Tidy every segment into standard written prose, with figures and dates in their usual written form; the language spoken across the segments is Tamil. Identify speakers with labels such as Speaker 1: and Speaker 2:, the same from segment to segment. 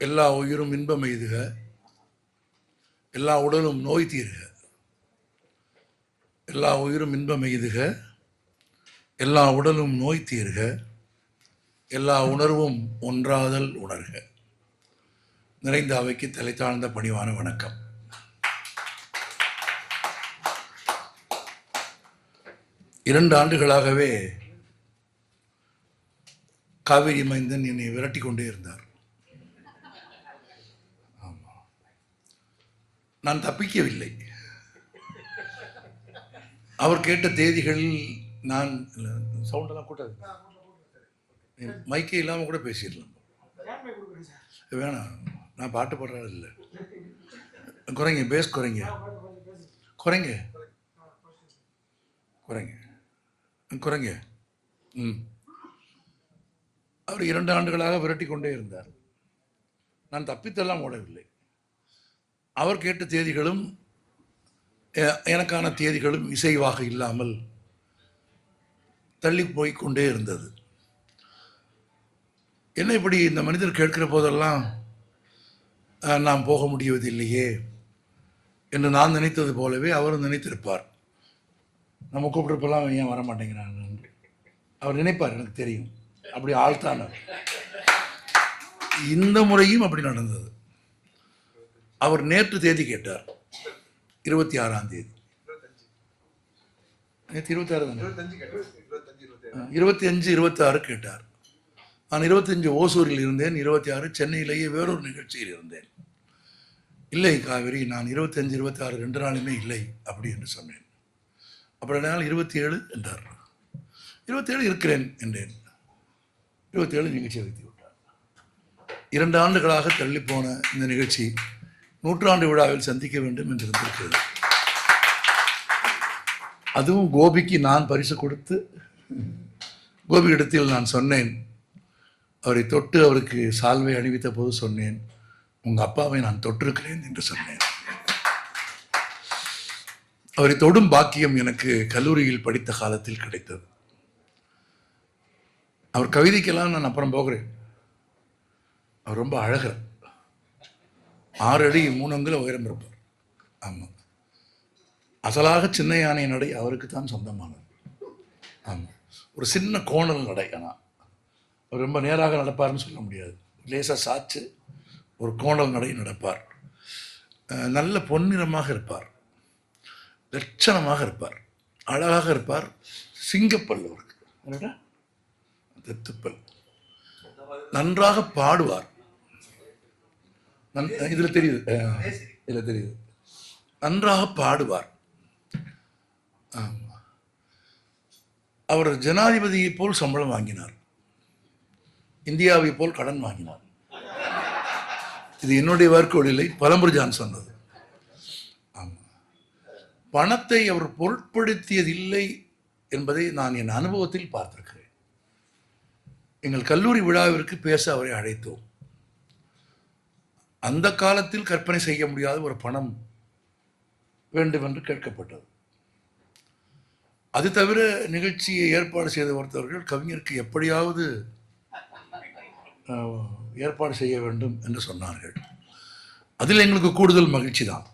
Speaker 1: எல்லா உயிரும் இன்பம் எய்துக, எல்லா உடலும் நோய் தீர்க. எல்லா உயிரும் இன்பம் எய்துக, எல்லா உடலும் நோய் தீர்க, எல்லா உணர்வும் ஒன்றாதல் உணர்க. நிறைந்த அவைக்கு தலை தாழ்ந்த பணிவான வணக்கம். இரண்டு ஆண்டுகளாகவே காவிரி மைந்தன் என்னை விரட்டி கொண்டே இருந்தார். நான் தப்பிக்கவில்லை. அவர் கேட்ட தேதிகளில் நான் சவுண்டெல்லாம் கூட்டாது, மைக்கே இல்லாமல் கூட பேசிடலாம். வேணாம், நான் பாட்டு பாடுறது இல்லை. குறைங்க, பேஸ் குறைங்க, குறைங்க குறைங்க குறைங்க. அவர் 2 ஆண்டுகளாக விரட்டி கொண்டே இருந்தார். நான் தப்பித்தெல்லாம் ஓடவில்லை. அவர் கேட்ட தேதிகளும் எனக்கான தேதிகளும் இசைவாக இல்லாமல் தள்ளி போய்கொண்டே இருந்தது. என்ன இப்படி இந்த மனிதர் கேட்கிற போதெல்லாம் நாம் போக முடிவதில்லையே என்று நான் நினைத்தது போலவே அவரும் நினைத்திருப்பார். நம்ம கூப்பிட்றப்பெல்லாம் ஏன் வர மாட்டேங்கிறாங்க அவர் நினைப்பார். எனக்கு தெரியும், அப்படி ஆழ்த்தான. இந்த முறையும் அப்படி நடந்தது. அவர் நேற்று தேதி கேட்டார், 26ஆம் தேதி. நேற்று 26 தானே, 25, 26 கேட்டார். நான் 25 ஓசூரில் இருந்தேன், 26 சென்னையிலேயே வேறொரு நிகழ்ச்சியில் இருந்தேன். இல்லை காவிரி, நான் 25, 26 2 நாளுமே இல்லை அப்படி என்று சொன்னேன். அப்புறம் என்னால் 27 என்றார். 27 இருக்கிறேன் என்றேன். 27 நிகழ்ச்சி வைத்து விட்டார். 2 ஆண்டுகளாக தள்ளி போன இந்த நிகழ்ச்சி 100ஆண்டு விழாவில் சந்திக்க வேண்டும் என்று இருந்திருக்கிறது. அதுவும் கோபிக்கு நான் பரிசு கொடுத்து கோபி இடத்தில் நான் சொன்னேன், அவரை தொட்டு அவருக்கு சால்வை அணிவித்த போது சொன்னேன், உங்கள் அப்பாவை நான் தொட்டிருக்கிறேன் என்று சொன்னேன். அவரை தொடும் பாக்கியம் எனக்கு கல்லூரியில் படித்த காலத்தில் கிடைத்தது. அவர் கவிதைக்கெல்லாம் நான் அப்புறம் போகிறேன். அவர் ரொம்ப அழகர், 6 அடி 3 அங்குல உயரம் இருப்பார். ஆமாம், அசலாக சின்ன யானை நடை அவருக்கு தான் சொந்தமானது. ஆமாம், ஒரு சின்ன கோணல் நடை. ஆனால் அவர் ரொம்ப நேராக நடப்பார்னு சொல்ல முடியாது. லேசாக சாச்சு ஒரு கோணல் நடை நடப்பார். நல்ல பொன்னிறமாக இருப்பார், லட்சணமாக இருப்பார், அழகாக இருப்பார். சிங்கப்பல் அவருக்கு, தெத்துப்பல். நன்றாக பாடுவார். இதில் தெரியுது, இதில் தெரியுது, நன்றாக பாடுவார். அவர் ஜனாதிபதியை போல் சம்பளம் வாங்கினார், இந்தியாவை போல் கடன் வாங்கினார். இது என்னுடைய வார்த்தைகள் இல்லை, பலம்புர்ஜான் சொன்னது. ஆமாம், பணத்தை அவர் பொருட்படுத்தியதில்லை என்பதை நான் என் அனுபவத்தில் பார்த்திருக்கிறேன். எங்கள் கல்லூரி விழாவிற்கு பேச அவரை அழைத்தோம். அந்த காலத்தில் கற்பனை செய்ய முடியாத ஒரு பணம் வேண்டும் என்று கேட்கப்பட்டது. அது தவிர நிகழ்ச்சியை ஏற்பாடு செய்த ஒருத்தவர்கள் கவிஞருக்கு எப்படியாவது ஏற்பாடு செய்ய வேண்டும் என்று சொன்னார்கள். அதில் எங்களுக்கு கூடுதல் மகிழ்ச்சி தான்.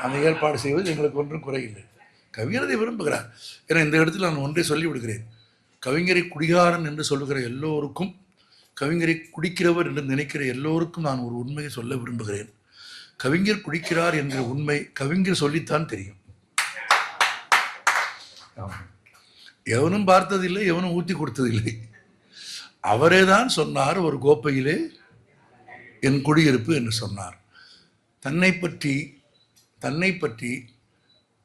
Speaker 1: அந்த ஏற்பாடு செய்வது எங்களுக்கு ஒன்றும் குறையில்லை. கவிஞர் அதை விரும்புகிறார். ஏன்னா இந்த இடத்தில் நான் ஒன்றை சொல்லிவிடுகிறேன், கவிஞரை குடிகாரன் என்று சொல்லுகிற எல்லோருக்கும், கவிஞரை குடிக்கிறவர் என்று நினைக்கிற எல்லோருக்கும் நான் ஒரு உண்மையை சொல்ல விரும்புகிறேன். கவிஞர் குடிக்கிறார் என்ற உண்மை கவிஞர் சொல்லித்தான் தெரியும். எவனும் பார்த்ததில்லை, எவனும் ஊற்றி கொடுத்ததில்லை. அவரே தான் சொன்னார், ஒரு கோப்பையிலே என் குடியிருப்பு என்று சொன்னார். தன்னை பற்றி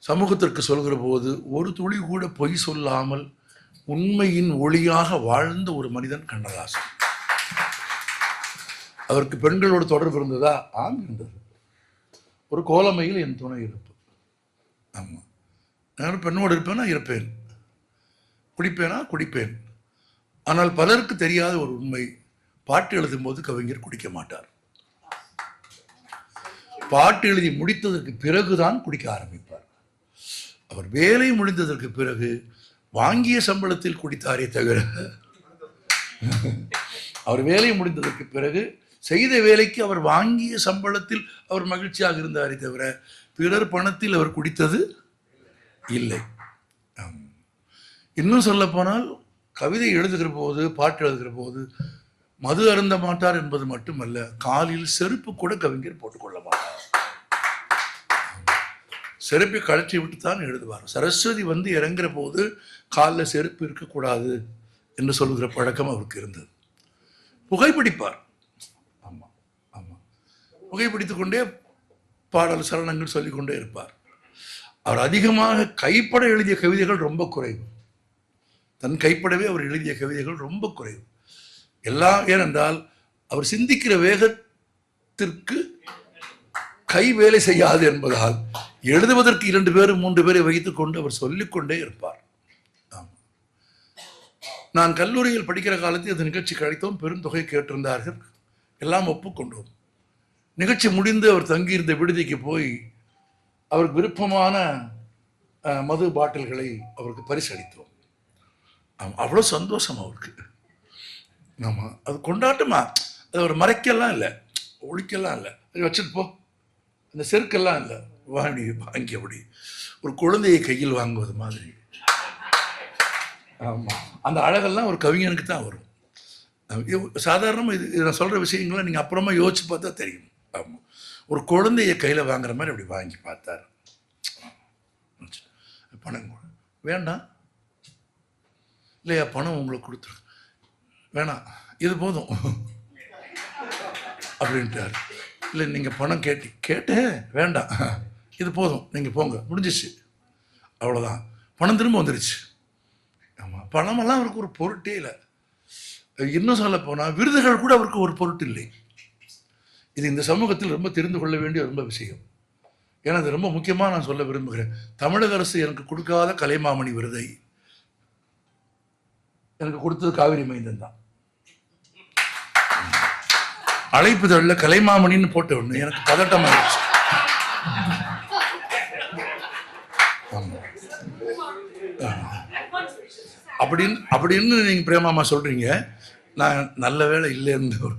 Speaker 1: சமூகத்திற்கு சொல்கிற போது ஒரு துளி கூட பொய் சொல்லாமல் உண்மையின் ஒளியாக வாழ்ந்த ஒரு மனிதன் கண்ணதாசன். அவருக்கு பெண்களோடு தொடர்பு இருந்ததா? ஆம், இருந்தது. ஒரு கோலமையில் என் துணை இருப்பு. ஆமாம், நான் பெண்ணோடு இருப்பேனா இருப்பேன், குடிப்பேனா குடிப்பேன். ஆனால் பலருக்கு தெரியாத ஒரு உண்மை, பாட்டு எழுதும் போது கவிஞர் குடிக்க மாட்டார். பாட்டு எழுதி முடித்ததற்கு பிறகுதான் குடிக்க ஆரம்பிப்பார். அவர் வேலை முடிந்ததற்கு பிறகு வாங்கிய சம்பளத்தில் குடித்தாரே தவிர, அவர் வேலை முடிந்ததற்கு பிறகு செய்த வேலைக்கு அவர் வாங்கிய சம்பளத்தில் அவர் மகிழ்ச்சியாக இருந்தாரே தவிர பிறர் பணத்தில் அவர் குடித்தது இல்லை. இன்னும் சொல்ல போனால் கவிதை எழுதுகிற போது, பாட்டு எழுதுகிற போது மது அருந்த மாட்டார் என்பது மட்டுமல்ல, காலில் செருப்பு கூட கவிஞர் போட்டுக்கொள்ள மாட்டார். செருப்பை கழற்றி விட்டு தான் எழுதுவார். சரஸ்வதி வந்து இறங்குற போது காலில் செருப்பு இருக்கக்கூடாது என்று சொல்லுகிற பழக்கம் அவருக்கு இருந்தது. புகைப்பிடிப்பார். ஆமாம் ஆமாம், புகைப்பிடித்து கொண்டே பாடல் சரணங்கள் சொல்லிக்கொண்டே இருப்பார். அவர் அதிகமாக கைப்பட எழுதிய கவிதைகள் ரொம்ப குறைவு. தன் கைப்படவே அவர் எழுதிய கவிதைகள் ரொம்ப குறைவு. எல்லாம் ஏனென்றால் அவர் சிந்திக்கிற வேகத்திற்கு கை வேலை செய்யாது என்பதால் எழுதுவதற்கு 2 பேர் 3 பேரை வைத்துக் கொண்டு அவர் சொல்லிக்கொண்டே இருப்பார். நான் கல்லூரியில் படிக்கிற காலத்தில் அந்த நிகழ்ச்சி அழைத்தோம். பெருந்தொகை கேட்டிருந்தார்கள், எல்லாம் ஒப்புக்கொண்டோம். நிகழ்ச்சி முடிந்து அவர் தங்கியிருந்த விடுதிக்கு போய் அவருக்கு விருப்பமான மது பாட்டில்களை அவருக்கு பரிசளித்தோம். அவ்வளோ சந்தோஷம் அவருக்கு. ஆமாம், அது கொண்டாட்டமா. அது ஒரு மறைக்கெல்லாம் இல்லை, ஒழிக்கெல்லாம் இல்லை, அது வச்சுட்டு போ, அந்த செருக்கெல்லாம் இல்லை, வாங்கி அப்படி ஒரு குழந்தையை கையில் வாங்குவது மாதிரி. ஆமாம், அந்த அழகெல்லாம் ஒரு கவிஞனுக்கு தான் வரும். சாதாரணமாக இது நான் சொல்கிற விஷயங்கள்லாம் நீங்கள் அப்புறமா யோசிச்சு பார்த்தா தெரியும். ஆமாம், ஒரு குழந்தைய கையில் வாங்குற மாதிரி அப்படி வாங்கி பார்த்தார். பணம் வேண்டாம் இல்லையா, பணம் உங்களுக்கு கொடுத்துரு, வேணாம் இது போதும் அப்படின்ட்டார். இல்லை நீங்கள் பணம் கேட்டேன், வேண்டாம் இது போதும், நீங்கள் போங்க, முடிஞ்சிச்சு, அவ்வளோதான். பணம் திரும்ப வந்துடுச்சு. ஆமாம், பணமெல்லாம் அவருக்கு ஒரு பொருட்டே இல்லை. இன்னும் சொல்ல போனால் விருதுகள் கூட அவருக்கு ஒரு பொருட்டு இல்லை. இது இந்த சமூகத்தில் ரொம்ப தெரிந்து கொள்ள வேண்டிய ரொம்ப விஷயம். ஏன்னா அது ரொம்ப முக்கியமாக நான் சொல்ல விரும்புகிறேன். தமிழக அரசு எனக்கு கொடுக்காத கலைமாமணி விருதை எனக்கு கொடுத்தது காவிரி மைந்தன் தான். அழைப்புதழில் கலைமாமணின்னு போட்ட ஒன்று எனக்கு பதட்டமாயிடுச்சு. அப்படின்னு நீங்க பிரேமாமா சொல்றீங்க. நான் நல்ல வேலை இல்லைன்னு ஒரு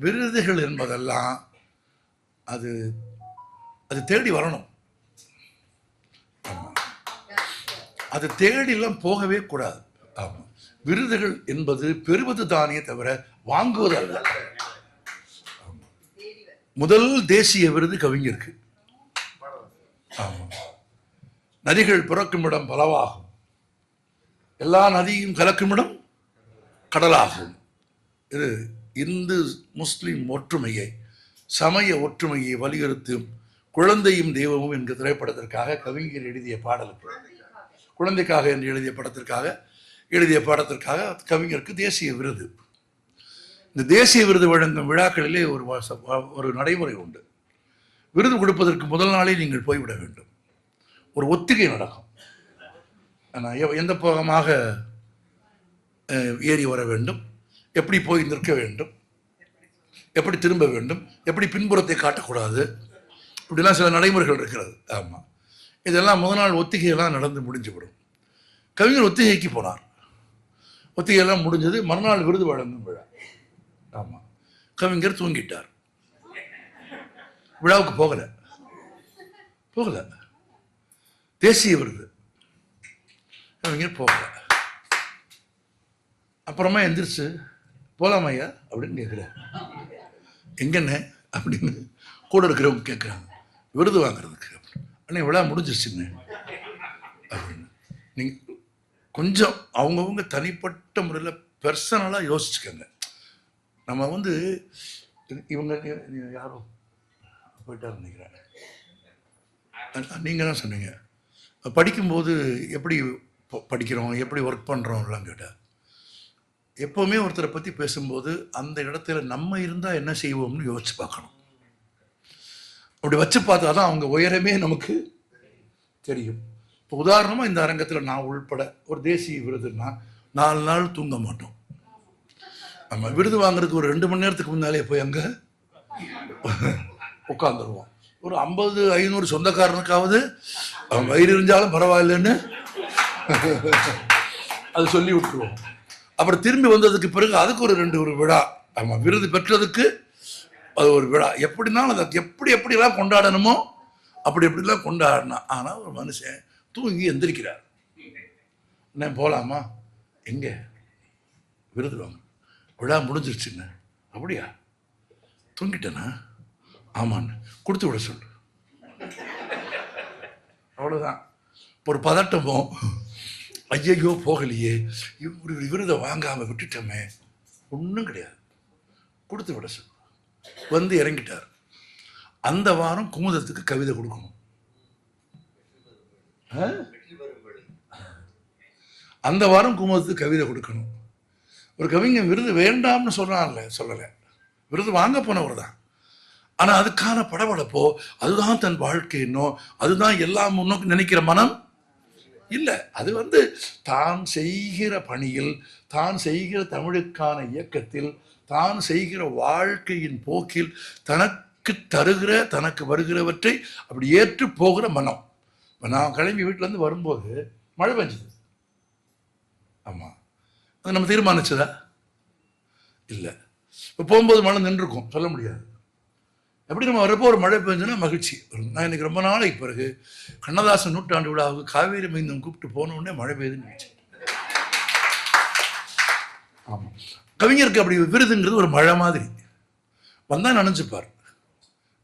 Speaker 1: விருதுகள் என்பதெல்லாம் அது அது தேடி வரணும். அது தேடிலாம் போகவே கூடாது. ஆமாம், விருதுகள் என்பது பெறுவது தானே தவிர வாங்குவது அல்ல. முதல் தேசிய விருது கவிஞருக்கு. ஆமாம், நதிகள் பிறக்கும் இடம் பலவாகும், எல்லா நதியும் கலக்கும் இடம் கடலாகும். இது இந்து முஸ்லிம் ஒற்றுமையை, சமய ஒற்றுமையை வலியுறுத்தும் குழந்தையும் தெய்வமும் என்கிற திரைப்படத்திற்காக கவிஞர் எழுதிய பாடலுக்கு, குழந்தைக்காக என்று எழுதிய பாடத்திற்காக கவிஞருக்கு தேசிய விருது. இந்த தேசிய விருது வழங்கும் விழாக்களிலே ஒரு நடைமுறை உண்டு. விருது கொடுப்பதற்கு முதல் நாளே நீங்கள் போய்விட வேண்டும். ஒரு ஒத்திகை நடக்கும். எந்த பக்கமாக ஏறி வர வேண்டும், எப்படி போய் நிற்க வேண்டும், எப்படி திரும்ப வேண்டும், எப்படி பின்புறத்தை காட்டக்கூடாது, இப்படிலாம் சில நடைமுறைகள் இருக்கிறது. ஆமாம், இதெல்லாம் முதல் நாள் ஒத்திகையெல்லாம் நடந்து முடிஞ்சுவிடும். கவிஞர் ஒத்திகைக்கு போனார். ஒத்திகையெல்லாம் முடிஞ்சது. மறுநாள் விருது வழங்கும் விழா. ஆமாம், கவிஞர் தூங்கிட்டார். விழாவுக்கு போகல. தேசிய விருது கவிஞர் போகல. அப்புறமா எந்திரிச்சு போலாமா ஐயா அப்படின்னு கேட்குறாரு. எங்கண்ணே அப்படின்னு கூட இருக்கிறவங்க கேட்குறாங்க. விருது வாங்குறதுக்கு. அண்ணே விழா முடிஞ்சிருச்சுண்ணே அப்படின்னு. நீங்கள் கொஞ்சம் அவங்கவுங்க தனிப்பட்ட முறையில் பர்சனலாக யோசிச்சுக்கோங்க. நம்ம இவங்க யாரோ போயிட்டார் நினைக்கிறேன். நீங்கள் தான் சொன்னீங்க படிக்கும்போது எப்படி படிக்கிறோம், எப்படி ஒர்க் பண்ணுறோம்லாம் கேட்டால். எப்போவுமே ஒருத்தரை பற்றி பேசும்போது அந்த இடத்துல நம்ம இருந்தால் என்ன செய்வோம்னு யோசிச்சு பார்க்கணும். அப்படி வச்சு பார்த்தா தான் அவங்க உயரமே நமக்கு தெரியும். இப்போ உதாரணமாக இந்த அரங்கத்தில் நான் உள்பட ஒரு தேசிய விருதுன்னா 4 நாள் தூங்க மாட்டோம். நம்ம விருது வாங்குறதுக்கு ஒரு 2 மணி நேரத்துக்கு முன்னாலே போய் அங்கே உட்காந்துருவோம். ஒரு 50-500 சொந்தக்காரனுக்காவது அவன் வயிறு இருந்தாலும் பரவாயில்லைன்னு அது சொல்லி விட்டுருவோம். அப்புறம் திரும்பி வந்ததுக்கு பிறகு அதுக்கு ஒரு 2 விழா ஆமா, விருது பெற்றதுக்கு அது ஒரு விழா. எப்படினாலும் அதை எப்படிலாம் கொண்டாடணுமோ எப்படிலாம் கொண்டாடணும். ஆனால் ஒரு மனுஷன் தூங்கி எந்திரிக்கிறார். என்ன போகலாமா? எங்க விருது வாங்க, விழா முடிஞ்சிருச்சுங்க. அப்படியா? தூங்கிட்டேனா? ஆமான்னு கொடுத்து விட சொல்லு. அவ்வளோதான். ஒரு பதட்டமோ, ஐயையோ போகலையே, இப்படி விருதை வாங்காமல் விட்டுட்டோமே, ஒன்றும் கிடையாது. கொடுத்து விட சொல்லு. வந்து இறங்கிட்டார். அந்த வாரம் குமுதத்துக்கு கவிதை கொடுக்கணும். அந்த வாரம் குமுதத்துக்கு கவிதை கொடுக்கணும். ஒரு கவிஞன் விருது வேண்டாம்னு சொல்லலை, விருது வாங்க போனவர் தான். ஆனால் அதுக்கான படபடப்போ, அதுதான் தன் வாழ்க்கைன்னோ, அதுதான் எல்லாம் முன்னோக்கி நினைக்கிற மனம் இல்லை. அது தான் செய்கிற பணியில், தான் செய்கிற தமிழுக்கான இயக்கத்தில், தான் செய்கிற வாழ்க்கையின் போக்கில் தனக்கு தருகிற, தனக்கு வருகிறவற்றை அப்படி ஏற்று போகிற மனம். நான் கிளம்பி வீட்டிலேருந்து வரும்போது மழை பெஞ்சது. ஆமாம், அது நம்ம தீர்மானிச்சதா? இல்லை. இப்போ போகும்போது மழை நின்றுருக்கும், சொல்ல முடியாது. எப்படி நம்ம வரப்போ ஒரு மழை பெஞ்சுன்னா மகிழ்ச்சி வரும். நான் எனக்கு ரொம்ப நாளைக்கு பிறகு கண்ணதாசன் 100ஆண்டு விழாவுக்கு காவேரி மைந்தம் கூப்பிட்டு போனோடனே மழை பெய்யுதுன்னு நினைச்சேன். ஆமாம், கவிஞருக்கு அப்படி விருதுங்கிறது ஒரு மழை மாதிரி வந்தால் நினைச்சுப்பார்.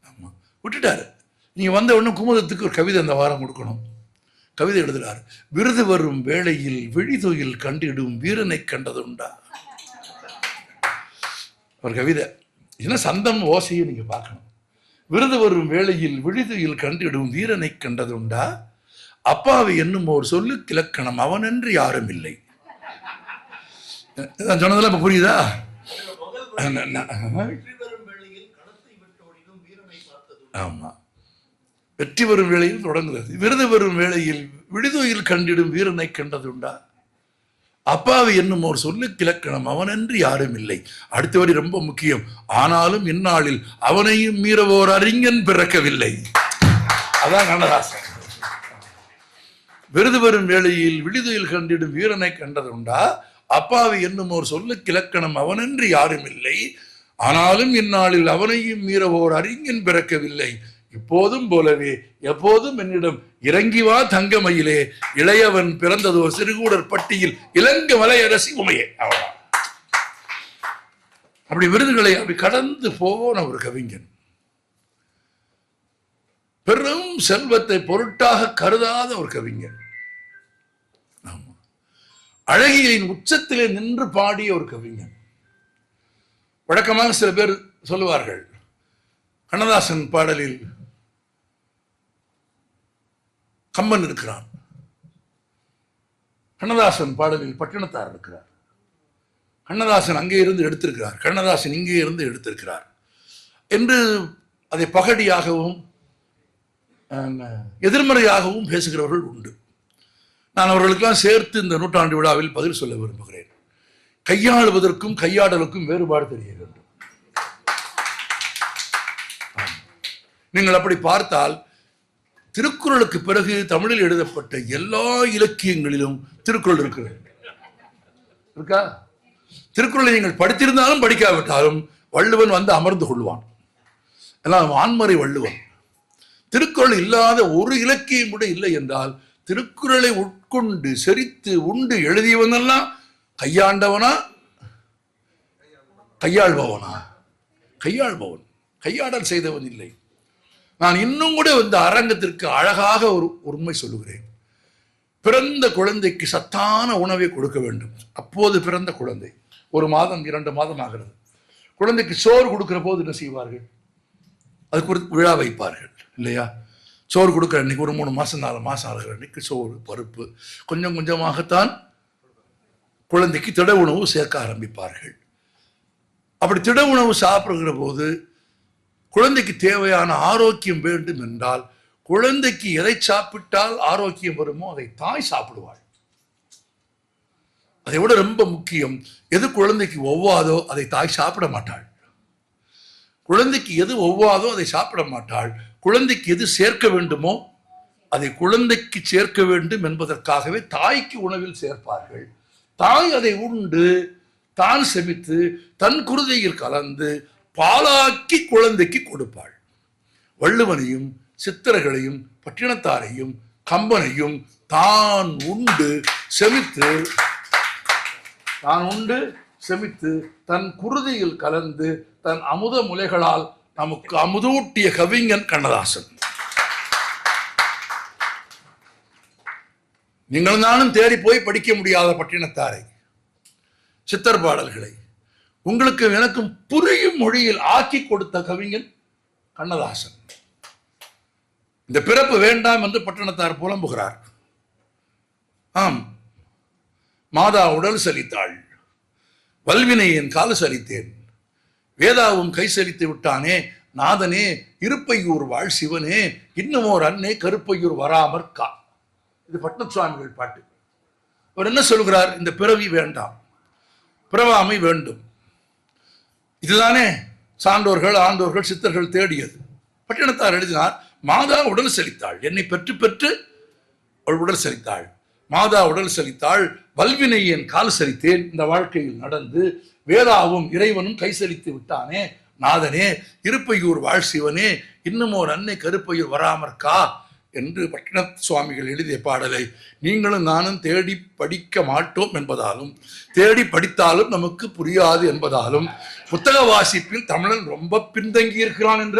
Speaker 1: ஆமாம், விட்டுட்டாரு. நீங்கள் வந்த உடனே குமுதத்துக்கு ஒரு கவிதை அந்த வாரம் கொடுக்கணும். கவிதை எழுதுகிறார். விருது வரும் வேளையில் விழிதொயில் கண்டிடும் வீரனை கண்டதுண்டா? ஒரு கவிதை. ஏன்னா சந்தம் ஓசையை நீங்க பார்க்கணும். விருது வரும் வேளையில் விழிதொயில் கண்டிடும் வீரனை கண்டதுண்டா? அப்பாவை என்னும் ஒரு சொல்லுக்கு இலக்கணம் அவனென்று யாரும் இல்லை. நான் சொன்னதெல்லாம் இப்ப புரியுதா? ஆமா, வெற்றி வரும் வேளையில் தொடங்குகிறது. விருது வரும் வேளையில் விடுதொயில் கண்டிடும் வீரனை கண்டதுண்டா? அப்பாவை என்னும் ஒரு சொல்லுக்கு இலக்கணம் அவனென்று யாரும் இல்லை. அடுத்த வரி ரொம்ப முக்கியம். ஆனாலும் இந்நாளில் அவனையும் மீறவோர் அறிஞன் பிறக்கவில்லை. அதான் கண்ணதாசன். விருது வரும் வேளையில் விடுதொயில் கண்டிடும் வீரனை கண்டதுண்டா? அப்பாவை என்னும் ஒரு சொல்லுக்கு இலக்கணம் அவனென்று யாரும் இல்லை. ஆனாலும் இந்நாளில் அவனையும் மீறவோர் அறிஞன் பிறக்கவில்லை. இப்போதும் போலவே எப்போதும் என்னிடம் இறங்கி வா தங்கமயிலே, இளையவன் பிறந்ததோ சிறுகூடர் பட்டியில் இளங்க மலையரசி உமையே. அப்படி விருதுகளை அப்படி கடந்து போன ஒரு கவிஞன், பெரும் செல்வத்தை பொருட்டாக கருதாத ஒரு கவிஞன், அழகியின் உச்சத்திலே நின்று பாடிய ஒரு கவிஞன். வழக்கமாக சில பேர் சொல்லுவார்கள், கண்ணதாசன் பாடலில் கம்பன் இருக்கிறான், கண்ணதாசன் பாடலில் பட்டினத்தார் இருக்கிறார், கண்ணதாசன் அங்கே இருந்து எடுத்திருக்கிறார், கண்ணதாசன் இங்கே இருந்து எடுத்திருக்கிறார் என்று அதை பகடியாகவும் எதிர்மறையாகவும் பேசுகிறவர்கள் உண்டு. நான் அவர்களுக்கெல்லாம் சேர்த்து இந்த 100ஆண்டு விழாவில் பதில் சொல்ல விரும்புகிறேன். கையாளுவதற்கும் கையாடலுக்கும் வேறுபாடு தெரிய வேண்டும். நீங்கள் அப்படி பார்த்தால் திருக்குறளுக்கு பிறகு தமிழில் எழுதப்பட்ட எல்லா இலக்கியங்களிலும் திருக்குறள் இருக்கிறது. இருக்கா? திருக்குறளை நீங்கள் படித்திருந்தாலும் படிக்காவிட்டாலும் வள்ளுவன் வந்து அமர்ந்து கொள்வான். எல்லாம் ஆண்மறை வள்ளுவன். திருக்குறள் இல்லாத ஒரு இலக்கியம் கூட இல்லை என்றால் திருக்குறளை உட்கொண்டு செரித்து உண்டு எழுதியவனெல்லாம் கையாண்டவனா கையாள்பவனா? கையாள்பவன், கையாடல் செய்தவன் இல்லை. நான் இன்னும் கூட இந்த அரங்கத்திற்கு அழகாக ஒரு உண்மை சொல்லுகிறேன். பிறந்த குழந்தைக்கு சத்தான உணவை கொடுக்க வேண்டும். அப்போது பிறந்த குழந்தை 1 மாதம் 2 மாதம் ஆகிறது. குழந்தைக்கு சோறு கொடுக்கிற போது என்ன செய்வார்கள்? அதுக்கு ஒரு விழா வைப்பார்கள் இல்லையா? சோறு கொடுக்குற அன்னைக்கு ஒரு 3 மாதம் 4 மாதம் ஆகிற அன்னைக்கு சோறு பருப்பு கொஞ்சம் கொஞ்சமாகத்தான் குழந்தைக்கு திட உணவு சேர்க்க ஆரம்பிப்பார்கள். அப்படி திட உணவு சாப்பிடுகிற போது குழந்தைக்கு தேவையான ஆரோக்கியம் வேண்டும் என்றால் குழந்தைக்கு எதை சாப்பிட்டால் ஆரோக்கியம் வருமோ அதை தாய் சாப்பிடுவாள். அதை விட ரொம்ப முக்கியம், எது குழந்தைக்கு ஒவ்வாதோ அதை தாய் சாப்பிட மாட்டாள். குழந்தைக்கு எது ஒவ்வாதோ அதை சாப்பிட மாட்டாள். குழந்தைக்கு எது சேர்க்க வேண்டுமோ அதை குழந்தைக்கு சேர்க்க வேண்டும் என்பதற்காகவே தாய்க்கு உணவில் சேர்ப்பார்கள். தாய் அதை உண்டு தான் செமித்து தன் குருதியில் கலந்து பாலாக்கி குழந்தைக்கு கொடுப்பாள். வள்ளுவனையும் சித்திரர்களையும் பட்டினத்தாரையும் கம்பனையும் தான் உண்டு செமித்து தன் குருதியில் கலந்து தன் அமுத முலைகளால் நமக்கு அமுதூட்டிய கவிஞன் கண்ணதாசன். நீங்களும் நானும் தேடி போய் படிக்க முடியாத பட்டினத்தாரை, சித்தர் பாடல்களை உங்களுக்கு எனக்கும் புரியும் மொழியில் ஆக்கி கொடுத்த கவிஞன் கண்ணதாசன். இந்த பிறப்பு வேண்டாம் என்று பட்டினத்தார் புலம்புகிறார். ஆம், மாதா உடல் சலித்தாள், வல்வினை என் கால சலித்தேன், வேதாவும் கை சலித்து விட்டானே நாதனே, இருப்பையூர் வாழ் சிவனே, இன்னுமோர் அன்னே கருப்பையூர் வராமற்கா. இது பட்னசுவாமிகள் பாட்டு. அவர் என்ன சொல்கிறார்? இந்த பிறவி வேண்டாம், பிறவாமை வேண்டும். இதுதானே சான்றோர்கள் ஆண்டோர்கள் சித்தர்கள் தேடியது. பட்டினத்தார் எழுதினார், மாதா உடல் செலித்தாள், என்னை பெற்று பெற்று அவள் உடல் செலித்தாள். மாதா உடல் செலித்தாள், வல்வினை என் கால் செலித்தேன். இந்த வாழ்க்கையில் நடந்து வேதாவும் இறைவனும் கை செலித்து விட்டானே நாதனே, இருப்பையூர் வாழ் சிவனே, இன்னுமோர் அன்னை கருப்பையூர் வராமற்கா என்று பட்டின சுவாமிகள் எழுதிய பாடலை நீங்களும் நானும் தேடி படிக்க மாட்டோம் என்பதாலும், தேடி படித்தாலும் நமக்கு புரியாது என்பதாலும், புத்தக வாசிப்பில் தமிழன் ரொம்ப பின்தங்கி இருக்கிறான் என்ற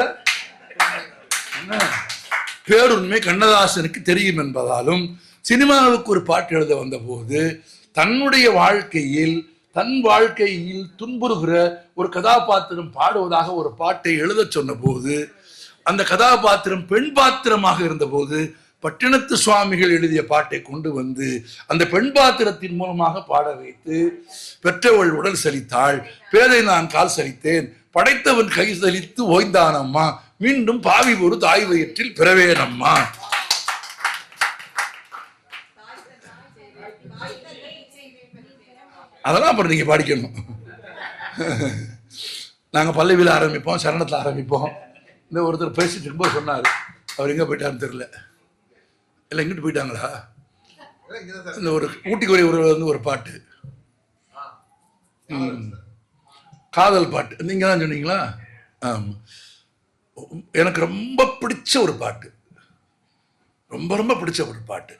Speaker 1: பேருண்மை கண்ணதாசனுக்கு தெரியும் என்பதாலும், சினிமாவுக்கு ஒரு பாட்டு எழுத வந்த போது தன்னுடைய வாழ்க்கையில் தன் வாழ்க்கையில் துன்புறுகிற ஒரு கதாபாத்திரம் பாடுவதாக ஒரு பாட்டை எழுத சொன்ன போது, அந்த கதாபாத்திரம் பெண் பாத்திரமாக இருந்த போது பட்டினத்து சுவாமிகள் எழுதிய பாட்டை கொண்டு வந்து அந்த பெண் பாத்திரத்தின் மூலமாக பாட வைத்து, பெற்றவள் உடல் சலித்தாள், பேதை நான் கால் சலித்தேன், படைத்தவன் கை சலித்து ஓய்ந்தானம்மா, மீண்டும் பாவி ஒரு தாய் வயிற்றில் பிறவேனம்மா. அதெல்லாம் அப்புறம் நீங்க படிக்கணும். நாங்க பல்லவியில் ஆரம்பிப்போம், சரணத்தில் ஆரம்பிப்போம். இந்த ஒருத்தர் பேசிட்டு இருக்கும்போது சொன்னார், அவர் எங்க போயிட்டாருன்னு தெரியல. இல்லை எங்கிட்டு போயிட்டாங்களா? இந்த ஒரு ஊட்டிக்குறை வந்து ஒரு பாட்டு, காதல் பாட்டு, நீங்க தான் சொன்னீங்களா? எனக்கு ரொம்ப பிடிச்ச ஒரு பாட்டு, ரொம்ப ரொம்ப பிடிச்ச ஒரு பாட்டு.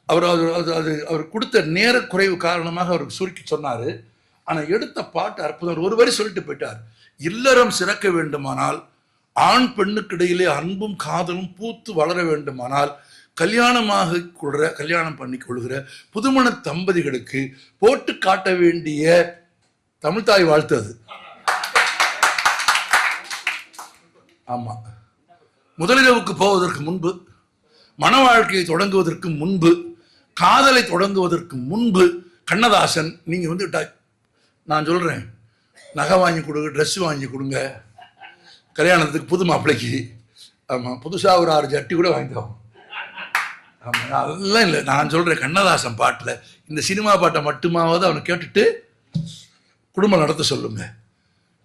Speaker 1: அவர் கொடுத்த நேர குறைவு காரணமாக அவருக்கு சுருக்கி சொன்னாரு. ஆனா எடுத்த பாட்டு அற்புதம். ஒரு வரி சொல்லிட்டு போயிட்டார், இல்லறம் சிறக்க வேண்டுமானால், ஆண் பெண்ணுக்கு இடையிலே அன்பும் காதலும் பூத்து வளர வேண்டுமானால், கல்யாணம் பண்ணி கொள்கிற புதுமண தம்பதிகளுக்கு போட்டு காட்ட வேண்டிய தமிழ்தாய் வாழ்த்து அது. ஆமா, முதலிரவுக்கு போவதற்கு முன்பு, மன வாழ்க்கையை தொடங்குவதற்கு முன்பு, காதலை தொடங்குவதற்கு முன்பு கண்ணதாசன், நீங்க வந்து நான் சொல்றேன், நகை வாங்கி கொடுங்க, ட்ரெஸ் வாங்கி கொடுங்க, கல்யாணத்துக்கு புது மாப்பிள்ளைக்கு, ஆமா புதுசா ஒரு 6 ஜட்டி கூட வாங்கிட்டோம். ஆமா, அதெல்லாம் இல்லை. நான் சொல்றேன், கண்ணதாசன் பாட்டுல இந்த சினிமா பாட்டை மட்டுமாவது அவனை கேட்டுட்டு குடும்பம் நடத்த சொல்லுங்க.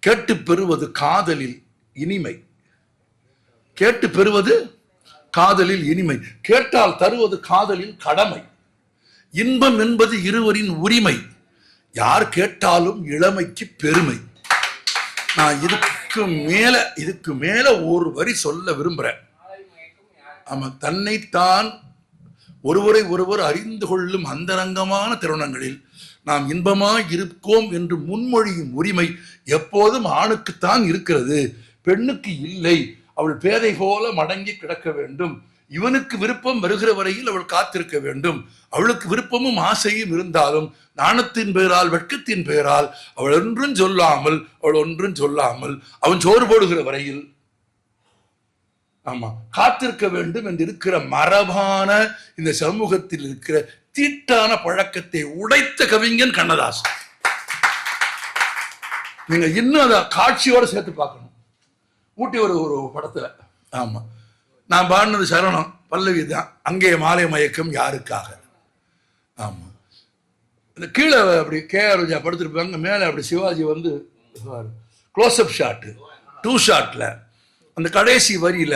Speaker 1: கேட்டு பெறுவது காதலில் இனிமை, கேட்டு பெறுவது காதலில் இனிமை, கேட்டால் தருவது காதலில் கடமை, இன்பம் என்பது இருவரின் உரிமை, யார் கேட்டாலும் இளமைக்கு பெருமை. நான் இதுக்கு மேல ஒரு வரி சொல்ல விரும்புறேன். ஆமா, தன்னைத்தான் ஒருவர் அறிந்து கொள்ளும் அந்தரங்கமான தருணங்களில் நாம் இன்பமாய் இருக்கோம் என்று முன்மொழியும் உரிமை எப்போதும் ஆணுக்குத்தான் இருக்கிறது, பெண்ணுக்கு இல்லை. அவள் பேதை போல மடங்கி கிடக்க வேண்டும், இவனுக்கு விருப்பம் வருகிற வரையில் அவள் காத்திருக்க வேண்டும். அவளுக்கு விருப்பமும் ஆசையும் இருந்தாலும் நாணத்தின் பெயரால் வெட்கத்தின் பெயரால் அவள் ஒன்றும் சொல்லாமல் அவன் சோறு போடுகிற வரையில் ஆமா காத்திருக்க வேண்டும் என்று இருக்கிற மரபான இந்த சமூகத்தில் இருக்கிற தீட்டான பழக்கத்தை உடைத்த கவிஞன் கண்ணதாசன். நீங்க இன்னும் அதை காட்சியோட சேர்த்து பார்க்கணும். ஊட்டி ஒரு படத்துல, ஆமா நான் பாடினது சரணம், பல்லவி தான், அங்கே மாலை மயக்கம் யாருக்காக. ஆமா, இந்த கீழே அப்படி KR விஜயா படுத்திருப்பாங்க, மேலே அப்படி சிவாஜி வந்து க்ளோஸ்அப் ஷாட்டு 2 ஷாட்ல அந்த கடைசி வரியில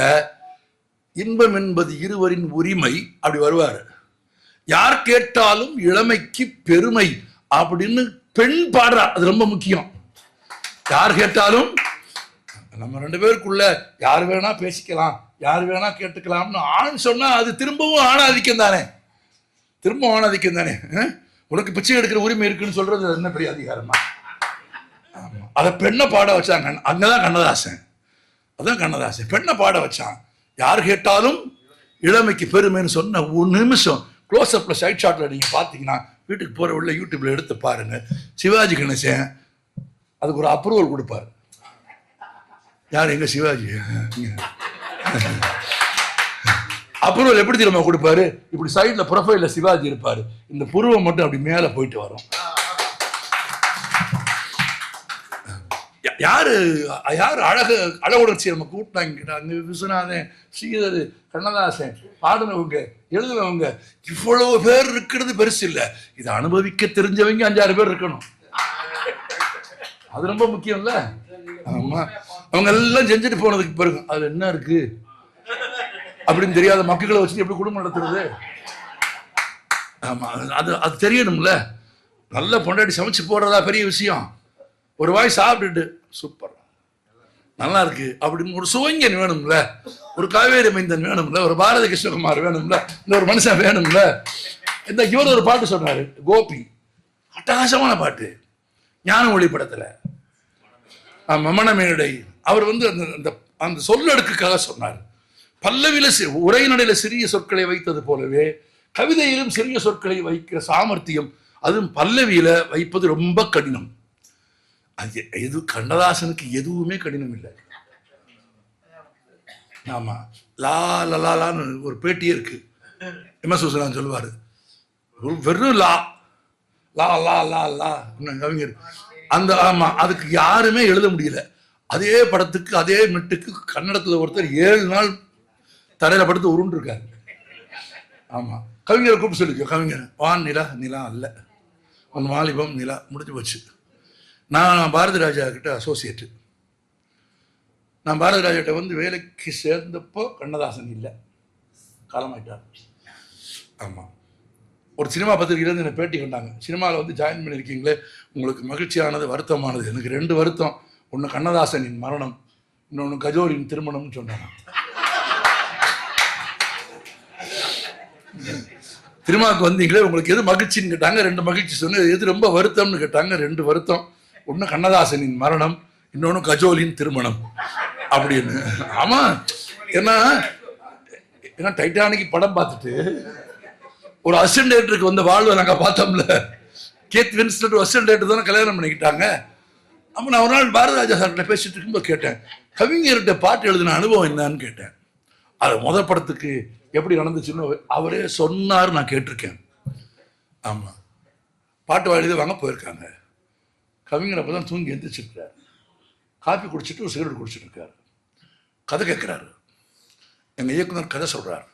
Speaker 1: இன்பம் என்பது இருவரின் உரிமை அப்படி வருவார். யார் கேட்டாலும் இளமைக்கு பெருமை அப்படின்னு பெண் பாடுறா, அது ரொம்ப முக்கியம். யார் கேட்டாலும் நம்ம 2 பேருக்குள்ள யார் வேணா பேசிக்கலாம், யார் வேணா கேட்டுக்கலாம்னு ஆண் சொன்னா அது திரும்பவும் ஆணாதிக்கம் தானே, திரும்பவும் ஆணாதிக்கம் தானே. உனக்கு பிச்சை எடுக்கிற உரிமை இருக்குன்னு சொல்றது என்ன பெரிய அதிகாரமா? அதை பெண்ணை பாட வச்சாங்க. அங்கதான் கண்ணதாசன், அதான் கண்ணதாசன் பெண்ணை பாட வச்சான். யார் கேட்டாலும் இளமைக்கு பெருமைன்னு சொன்ன ஒரு நிமிஷம் க்ளோஸ் அப்ல சைட் ஷாட்ல நீங்க பாத்தீங்கன்னா, வீட்டுக்கு போற உள்ள யூடியூப்ல எடுத்து பாருங்க. சிவாஜி கணேசன் அதுக்கு ஒரு அப்ரூவல் கொடுப்பாரு. யார்? எங்க சிவாஜி. அப்ரூவல் எப்படி தெரியுமா கொடுப்பாரு? இப்படி சைட்ல ப்ரொஃபைல்ல சிவாஜி இருப்பாரு, இந்த புருவம் மட்டும் அப்படி மேல போயிட்டு வரும். யாரு யாரு அழ உணர்ச்சி நம்ம கூட்டினாங்க? விஸ்வநாதன், ஸ்ரீதர், கண்ணதாசன் பாடுனவங்க, எழுதுனவங்க, இவ்வளவு பேர் இருக்கிறது பெருசு இல்லை. இதை அனுபவிக்க தெரிஞ்சவங்க 5-6 பேர் இருக்கணும். அது ரொம்ப முக்கியம் இல்ல? ஆமா, அவங்க எல்லாம் செஞ்சுட்டு போனதுக்கு பிறகு அது என்ன இருக்கு அப்படின்னு தெரியாத மக்களை வச்சுட்டு எப்படி குடும்பம் நடத்துறது? ஆமா, அது தெரியணும்ல. நல்ல பொண்டாட்டி சமைச்சு போடுறதா பெரிய விஷயம். ஒரு வாய் சாப்பிட்டுட்டு சூப்பர் நல்லா இருக்கு அப்படின்னு ஒரு சுவங்கன் வேணும்ல, ஒரு காவேரி மைந்தன் வேணும்ல, ஒரு பாரதி கிருஷ்ணகுமார் வேணும்ல, இந்த ஒரு மனுஷன் வேணும்ல. இந்த இவர் ஒரு பாட்டு சொன்னாரு, கோபி, அட்டகாசமான பாட்டு, ஞான ஒளி படத்துல மமனமேடை. அவர் அந்த சொல்லடுக்குக்காக சொன்னார். பல்லவியில உரைநடையில சிறிய சொற்களை வைத்தது போலவே கவிதையிலும் சிறிய சொற்களை வைக்கிற சாமர்த்தியம், அதுவும் பல்லவியில வைப்பது ரொம்ப கடினம். அது எது கண்ணதாசனுக்கு எதுவுமே கடினம் இல்லை. ஆமா, லா லலான்னு ஒரு பேட்டியே இருக்கு. எம்.எஸ். சுசலான் சொல்லுவாரு, வெறும் லா லா லா லா லா கவிஞர் அந்த. ஆமா, அதுக்கு யாருமே எழுத முடியல. அதே படத்துக்கு அதே மெட்டுக்கு கன்னடத்துல ஒருத்தர் 7 நாள் தரையில படுத்து உருண்டிருக்காரு. ஆமா, கவிஞரை கூப்பிட்டு சொல்லிக்கோ, கவிஞர் வான் நிலா, நிலா அல்ல உன் வாலிபம் நிலா, முடிஞ்சு போச்சு. நான் பாரதி ராஜா கிட்ட அசோசியேட்டு. நான் பாரதி ராஜா கிட்ட வேலைக்கு சேர்ந்தப்போ கண்ணதாசன் இல்லை, காலமாயிட்டார். ஆமாம், ஒரு சினிமா பத்திரிகையிலேருந்து என்னை பேட்டி கொண்டாங்க. சினிமாவில் ஜாயின் பண்ணியிருக்கீங்களே, உங்களுக்கு மகிழ்ச்சியானது வருத்தமானது? எனக்கு 2 வருத்தம். ஒன்று கண்ணதாசனின் மரணம், இன்னொன்று கஜோலின் திருமணம்னு சொன்னாங்க. சினிமாவுக்கு வந்தீங்களே, உங்களுக்கு எது மகிழ்ச்சின்னு கேட்டாங்க. 2 மகிழ்ச்சி சொன்னேன். எது ரொம்ப வருத்தம்னு கேட்டாங்க. 2 வருத்தம். ஒன்று கண்ணதாசனின் மரணம், இன்னொன்று கஜோலின் திருமணம் அப்படின்னு. ஆமா, ஏன்னா டைட்டானிக் படம் பார்த்துட்டு ஒரு அசிஸ்டன்ட் டைரக்டருக்கு வந்த வாழ்வை நாங்க பார்த்தோம்ல. கேத் வின்ஸ்லெட் அசிஸ்டன்ட் டைரக்டர் தானே கல்யாணம் பண்ணிக்கிட்டாங்க. அப்ப நான் ஒரு நாள் பாரதிராஜா சார்கிட்ட பேசிட்டு இருக்கும்போது கேட்டேன், கவிஞர்கிட்ட பாட்டு எழுதின அனுபவம் என்னன்னு கேட்டேன். அது முதல் படத்துக்கு எப்படி நடந்துச்சுன்னு அவரே சொன்னார், நான் கேட்டிருக்கேன். ஆமா, பாட்டு எழுதி வாங்க போயிருக்காங்க. கவிஞர் அப்பதான் தூங்கி எந்திரிச்சிருக்காரு, காப்பி குடிச்சிட்டு ஒரு சிகரெட் குடிச்சிட்டு இருக்காரு. கதை கேட்கிறாரு. எங்க இயக்குனர் கதை சொல்றாரு.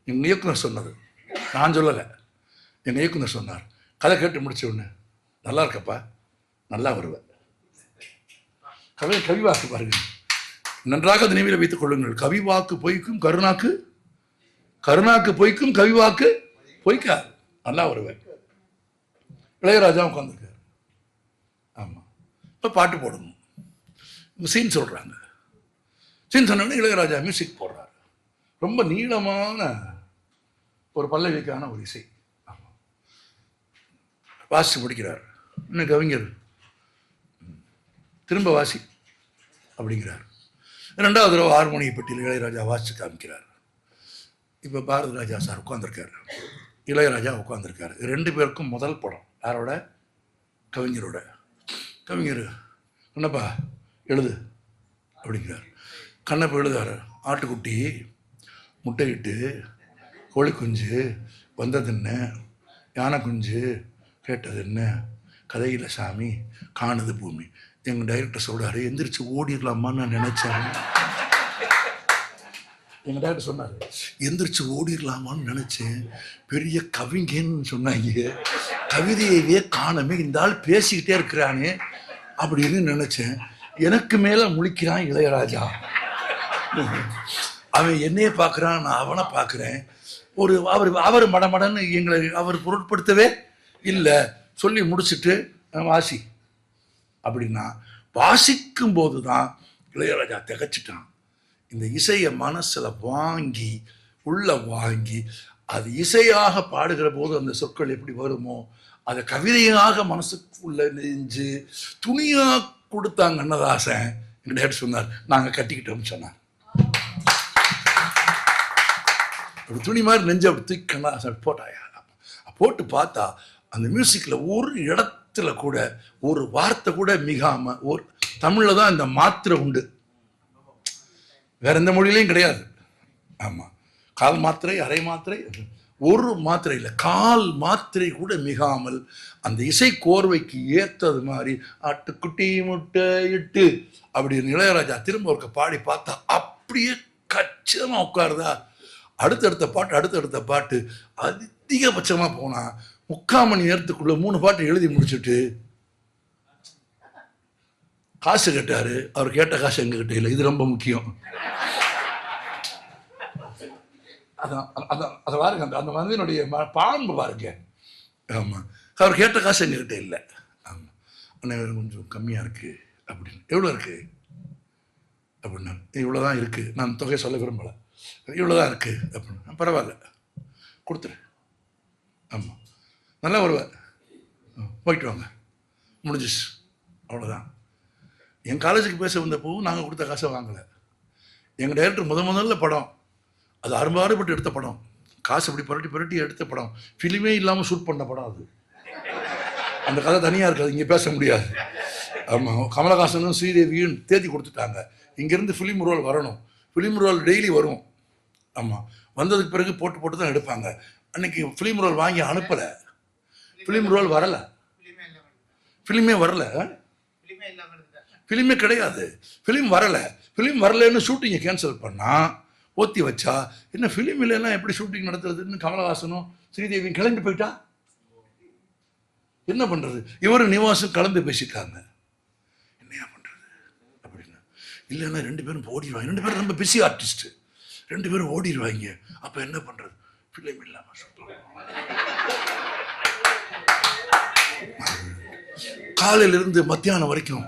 Speaker 1: எங்க இயக்குனர் சொன்னது, நான் சொல்லலை, எங்க இயக்குனர் சொன்னார். கதை கேட்டு முடிச்ச உடனே, நல்லா இருக்கப்பா, நல்லா வருவேன். கவிவாக்கு பாருங்க, நன்றாக அதை நினைவில் வைத்துக் கொள்ளுங்கள். கவிவாக்கு பொய்க்கும், கருணாக்கு கருணாக்கு பொய்க்கும், கவிவாக்கு பொய்க்கா, நல்லா வருவேன். இளையராஜா உட்காந்துருக்காரு. ஆமா, இப்போ பாட்டு போடணும், சீன் சொல்றாங்க. சீன் சொன்ன இளையராஜா மியூசிக் போடுறாரு. ரொம்ப நீளமான ஒரு பல்லவிக்கான ஒரு இசை. ஆமா, வாசிச்சு முடிக்கிறார். இன்னும் கவிஞர் திரும்ப வாசி அப்படிங்கிறார். 2வது தடவை ஹார்மோனிய பெட்டியில் இளையராஜா வாசிச்சு காமிக்கிறார். இப்போ பாரதி ராஜா சார் உட்காந்துருக்காரு, இளையராஜா உட்காந்துருக்காரு. 2 பேருக்கும் முதல் படம். யாரோட? கவிஞரோட. கவிஞர், கண்ணப்பா எழுது அப்படிங்கிறார். கண்ணப்பா எழுதாரு. ஆட்டுக்குட்டி முட்டையிட்டு கோழி குஞ்சு வந்தது என்ன, யானை குஞ்சு கேட்டது என்ன, கதையில் சாமி காணுது பூமி. எங்கள் டைரக்டர் சொல்கிறாரு, எந்திரிச்சு ஓடிடலாமான்னு நான் நினச்சேன். எங்கள் டைரக்டர் சொன்னார், எந்திரிச்சு ஓடிடலாமான்னு நினச்சேன், பெரிய கவிஞன்னு சொன்னாங்க, கவிதையவே காணமே, இந்த ஆள் பேசிக்கிட்டே இருக்கிறானே அப்படின்னு நினச்சேன். எனக்கு மேலே முழிக்கிறான் இளையராஜா. அவன் என்னையே பார்க்குறான், நான் அவனை பார்க்குறேன். அவர் மடமடன்னு எங்களை அவர் பொருட்படுத்தவே இல்லை. சொல்லி முடிச்சுட்டு வாசி அப்படின்னா வாசிக்கும் போது தான் இளையராஜா திகச்சிட்டான். இந்த இசையை மனசில் வாங்கி உள்ள வாங்கி அது இசையாக பாடுகிற போது அந்த சொற்கள் எப்படி வருமோ அதை கவிதையாக மனசுக்குள்ள நெஞ்சு துணியா கொடுத்தாங்க கண்ணதாசன். எங்கிட்ட சொன்னார், நாங்கள் கட்டிக்கிட்டோம்னு சொன்னார். அப்படி துணி மாதிரி நெஞ்சு அப்படி தூக்கி கண்ணதாசன் போட்டாயா. போட்டு பார்த்தா அந்த மியூசிக்கில் ஒரு இடத்துல கூட ஒரு வார்த்தை கூட மிகாம, ஒரு தமிழில் தான் இந்த மாத்திரை உண்டு, வேற எந்த மொழியிலையும் கிடையாது. ஆமாம், கால் மாத்திரை அரை மாத்திரை ஒரு மாத்திரை இல்லை, கால் மாத்திரை கூட மிகாமல் அந்த இசை கோர்வைக்கு ஏற்றது மாதிரி ஆட்டுக்குட்டி முட்டை இட்டு அப்படி இளையராஜா திரும்ப ஒரு பாடி பார்த்தா அப்படியே கச்சிதமாக உட்காருதா. அடுத்தடுத்த பாட்டு அதிகபட்சமாக போனால் 3/4 மணி நேரத்துக்குள்ள 3 பாட்டு எழுதி முடிச்சுட்டு காசு கேட்டாரு. அவர் கேட்ட காசு எங்ககிட்ட இல்லை, இது ரொம்ப முக்கியம். அதை பாருங்க, அந்த மனிதனுடைய பாம்பு பாருங்க. ஆமாம், அவர் கேட்ட காசு எங்ககிட்ட இல்லை. ஆமாம், ஆனால் கொஞ்சம் கம்மியாக இருக்குது அப்படின்னு. எவ்வளோ இருக்குது அப்படின்னா, இவ்வளோதான் இருக்குது, நான் தொகையை சொல்ல விரும்பலை, இவ்வளோதான் இருக்குது அப்படின்னு. பரவாயில்ல கொடுத்துரு. ஆமாம், நல்லா வருவார், போயிட்டு வாங்க, முடிஞ்சிச்சு, அவ்வளோதான். என் காலேஜுக்கு பேச வந்தப்போவும் நாங்கள் கொடுத்த காசை வாங்கலை. எங்கள் டைரக்டர் முதல்ல படம், அது அரும்பாடுபட்டு எடுத்த படம், காசு இப்படி புரட்டி எடுத்த படம், ஃபிலிமே இல்லாமல் ஷூட் பண்ண படம் அது. அந்த கதை தனியாக இருக்காது, இங்கே பேச முடியாது. ஆமாம், கமலஹாசனும் ஸ்ரீதேவியும் தேதி கொடுத்துட்டாங்க, இங்கேருந்து ஃபிலிம் ரோல் வரணும், ஃபிலிம் ரோல் டெய்லி வரும். ஆமாம், வந்ததுக்கு பிறகு போட்டு தான் எடுப்பாங்க. அன்னைக்கு ஃபிலிம் ரோல் வாங்கி அனுப்பலை, ஃபிலிம் ரோல் வரலை, ஃபிலிமே வரல, ஃபிலிமே கிடையாது, ஃபிலிம் வரலை. ஃபிலிம் வரலன்னு ஷூட்டிங்கை கேன்சல் பண்ணால் ஓத்தி வச்சா என்ன ஃபிலிம் இல்லைன்னா எப்படி ஷூட்டிங் நடத்துறதுன்னு கமலஹாசனும் ஸ்ரீதேவியும் கிளம்பி போயிட்டா என்ன பண்ணுறது? இவரும் நிவாசும் கலந்து பேசிட்டாங்க, என்னையா பண்ணுறது அப்படின்னு. இல்லைன்னா 2 பேரும் ஓடிடுவாங்க, 2 பேரும் ரொம்ப பிஸி ஆர்டிஸ்ட்டு, 2 பேரும் ஓடிடுவாங்க. அப்போ என்ன பண்ணுறது? ஃபிலிம் இல்லாமல் காலையிலிருந்து மத்தியானம் வரைக்கும்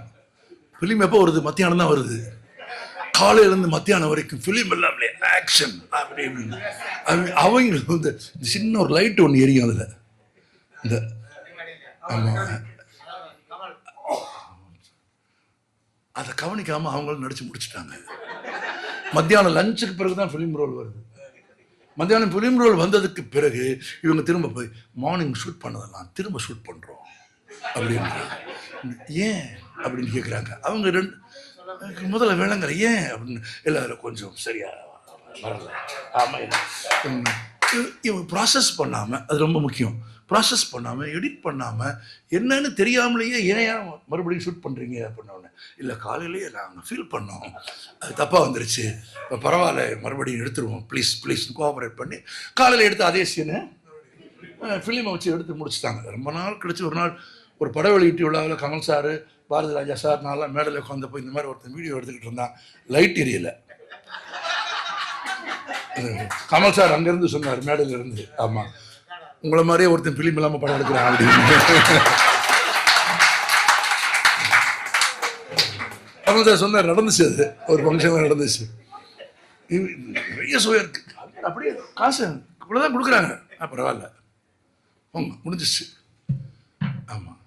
Speaker 1: ஃபிலிம் எப்போ வருது? மத்தியானம் தான் வருது. காலையிலேருந்து மத்தியானம் வரைக்கும் ஃபிலிம் இல்லாமலே ஆக்ஷன் அப்படின்னு. அவங்களுக்கு வந்து சின்ன ஒரு லைட் ஒன்று எரியும் அதில். இந்த ஆமாம், அதை கவனிக்காமல் அவங்களும் நடித்து முடிச்சுட்டாங்க. மத்தியானம் லஞ்சுக்கு பிறகு தான் ஃபிலிம் ரோல் வருது. மத்தியானம் ஃபிலிம் ரோல் வந்ததுக்கு பிறகு இவங்க திரும்ப போய் மார்னிங் ஷூட் பண்ணதெல்லாம் திரும்ப ஷூட் பண்ணுறோம் அப்படின்னு. ஏன் அப்படின்னு கேட்குறாங்க. அவங்க முதல்ல விளங்குற ஏன் அப்படின்னு. எல்லாரும் கொஞ்சம் சரியா வரல. ஆமாம், இவங்க ப்ராசஸ் பண்ணாமல், அது ரொம்ப முக்கியம், ப்ராசஸ் பண்ணாமல் எடிட் பண்ணாமல் என்னன்னு தெரியாமலேயே ஏன் மறுபடியும் ஷூட் பண்ணுறீங்க அப்படின்னோடனே, இல்லை காலையிலேயே நாங்கள் ஃபீல் பண்ணோம், அது தப்பாக வந்துருச்சு, இப்போ பரவாயில்ல மறுபடியும் எடுத்துருவோம், ப்ளீஸ் கோஆப்ரேட் பண்ணி காலையில் எடுத்து அதே சீனு ஃபிலிமை வச்சு எடுத்து முடிச்சுட்டாங்க. ரொம்ப நாள் கழிச்சு ஒரு நாள் ஒரு பட வெளியீட்டு விழாவில் கமல் சார், பாரதி ராஜா சார், நான்லாம் மேடையில் உட்காந்தப்போ இந்த மாதிரி ஒருத்தன் வீடியோ எடுத்துக்கிட்டு இருந்தான், லைட் எரியல. கமல் சார் அங்கேருந்து சொன்னார் மேடையில் இருந்து, ஆமாம் உங்களை மாதிரியே ஒருத்தன் ஃபிலிம் இல்லாமல் படம் எடுக்கிறான் அப்படின்னு. கமல் சார் சொன்னார், நடந்துச்சு, அது ஒரு ஃபங்க்ஷன் நடந்துச்சு. நிறைய சுவை இருக்கு, அப்படியே காசு இவ்வளோதான் கொடுக்குறாங்க, பரவாயில்ல முடிஞ்சிச்சு. ஆமாம்,